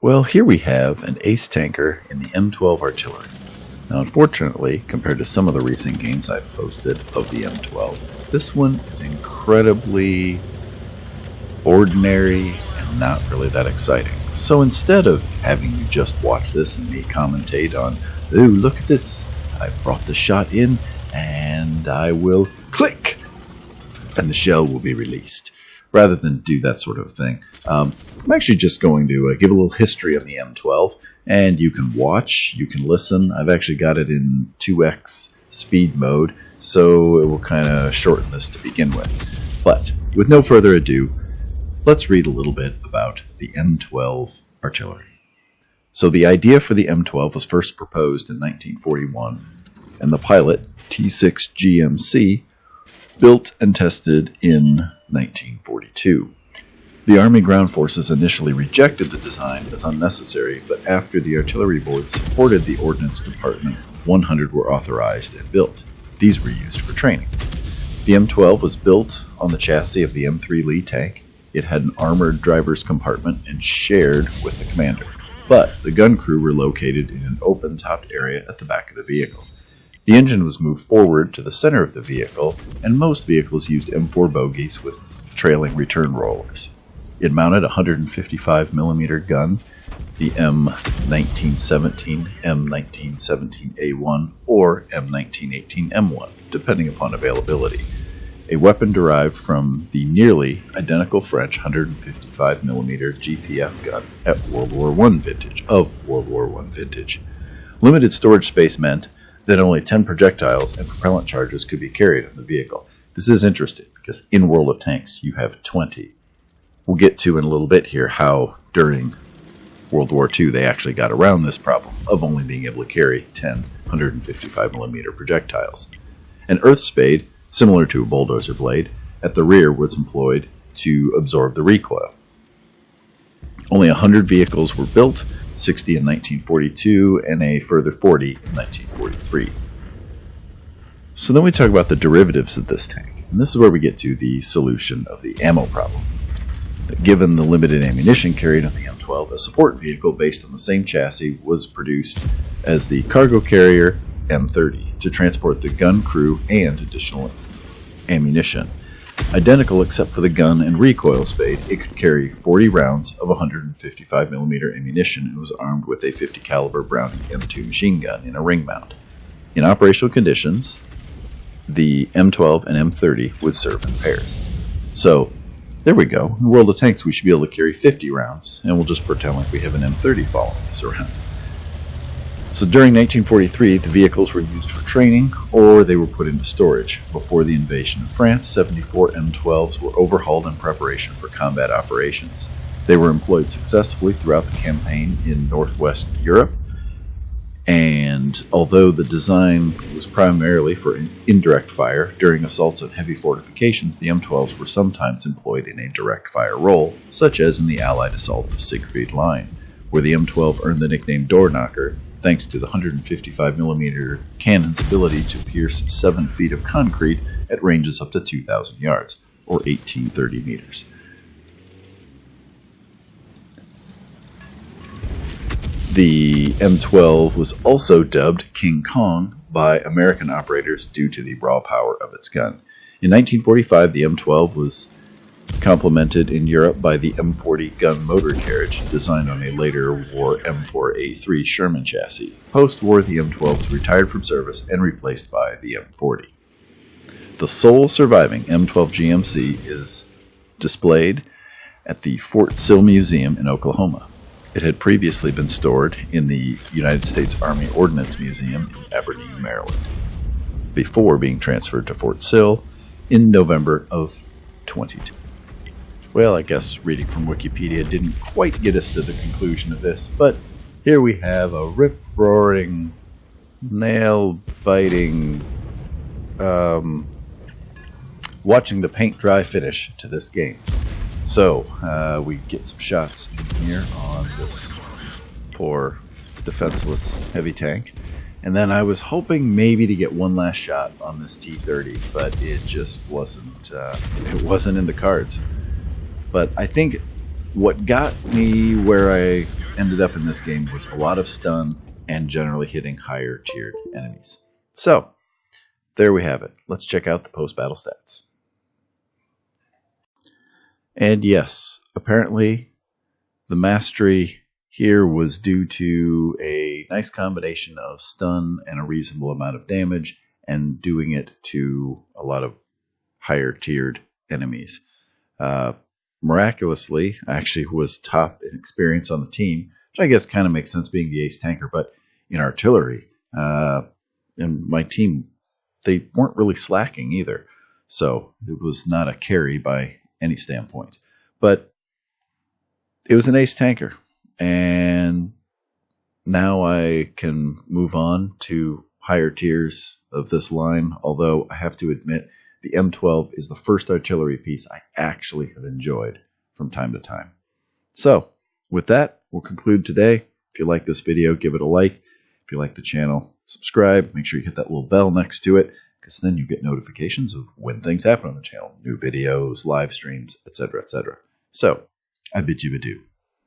Well, here we have an ace tanker in the M12 artillery. Now, unfortunately, compared to some of the recent games I've posted of the M12, this one is incredibly ordinary and not really that exciting. So instead of having you just watch this and me commentate on, ooh, look at this, I brought the shot in and I will click and the shell will be released, rather than do that sort of thing. I'm actually just going to give a little history on the M12, and you can watch, you can listen. I've actually got it in 2x speed mode, so it will kind of shorten this to begin with. But with no further ado, let's read a little bit about the M12 artillery. So the idea for the M12 was first proposed in 1941, and the pilot, T6 GMC, built and tested in 1942. The Army Ground Forces initially rejected the design as unnecessary, but after the artillery board supported the Ordnance Department, 100 were authorized and built. These were used for training. The M12 was built on the chassis of the M3 Lee tank. It had an armored driver's compartment and shared with the commander, but the gun crew were located in an open-topped area at the back of the vehicle. The engine was moved forward to the center of the vehicle, and most vehicles used M4 bogies with trailing return rollers. It mounted a 155mm gun, the M1917, M1917A1, or M1918M1, depending upon availability. A weapon derived from the nearly identical French 155mm GPF gun at World War I vintage. Limited storage space meant that only 10 projectiles and propellant charges could be carried on the vehicle. This is interesting because in World of Tanks you have 20. We'll get to in a little bit here how during World War II they actually got around this problem of only being able to carry 10 155mm projectiles. An earth spade, similar to a bulldozer blade, at the rear was employed to absorb the recoil. Only 100 vehicles were built, 60 in 1942, and a further 40 in 1943. So then we talk about the derivatives of this tank, and this is where we get to the solution of the ammo problem. Given the limited ammunition carried on the M12, a support vehicle based on the same chassis was produced as the cargo carrier M30 to transport the gun crew and additional ammunition. Identical except for the gun and recoil spade, it could carry 40 rounds of 155mm ammunition and was armed with a 50 caliber Browning M2 machine gun in a ring mount. In operational conditions, the M12 and M30 would serve in pairs. So, there we go. In World of Tanks, we should be able to carry 50 rounds, and we'll just pretend like we have an M30 following us around. So during 1943, the vehicles were used for training, or they were put into storage. Before the invasion of France, 74 M12s were overhauled in preparation for combat operations. They were employed successfully throughout the campaign in northwest Europe, and although the design was primarily for indirect fire, during assaults on heavy fortifications, the M12s were sometimes employed in a direct fire role, such as in the Allied assault of Siegfried Line, where the M12 earned the nickname Door Knocker, thanks to the 155mm cannon's ability to pierce 7 feet of concrete at ranges up to 2,000 yards, or 1830 meters. The M12 was also dubbed King Kong by American operators due to the raw power of its gun. In 1945, the M12 was complemented in Europe by the M40 gun motor carriage, designed on a later war M4A3 Sherman chassis. Post-war, the M12 was retired from service and replaced by the M40. The sole surviving M12 GMC is displayed at the Fort Sill Museum in Oklahoma. It had previously been stored in the United States Army Ordnance Museum in Aberdeen, Maryland, before being transferred to Fort Sill in November of 22. Well, I guess reading from Wikipedia didn't quite get us to the conclusion of this, but here we have a rip-roaring, nail-biting, watching the paint dry finish to this game. So, we get some shots in here on this poor, defenseless heavy tank. And then I was hoping maybe to get one last shot on this T-30, but it just wasn't in the cards. But I think what got me where I ended up in this game was a lot of stun and generally hitting higher tiered enemies. So, there we have it. Let's check out the post-battle stats. And yes, apparently the mastery here was due to a nice combination of stun and a reasonable amount of damage, and doing it to a lot of higher tiered enemies. Miraculously, I actually was top in experience on the team, which I guess kind of makes sense being the ace tanker, but in artillery, and my team, they weren't really slacking either. So it was not a carry by any standpoint. But it was an ace tanker, and now I can move on to higher tiers of this line, although I have to admit the M12 is the first artillery piece I actually have enjoyed from time to time. So, with that, we'll conclude today. If you like this video, give it a like. If you like the channel, subscribe. Make sure you hit that little bell next to it, because then you get notifications of when things happen on the channel. New videos, live streams, etc., etc. So, I bid you adieu.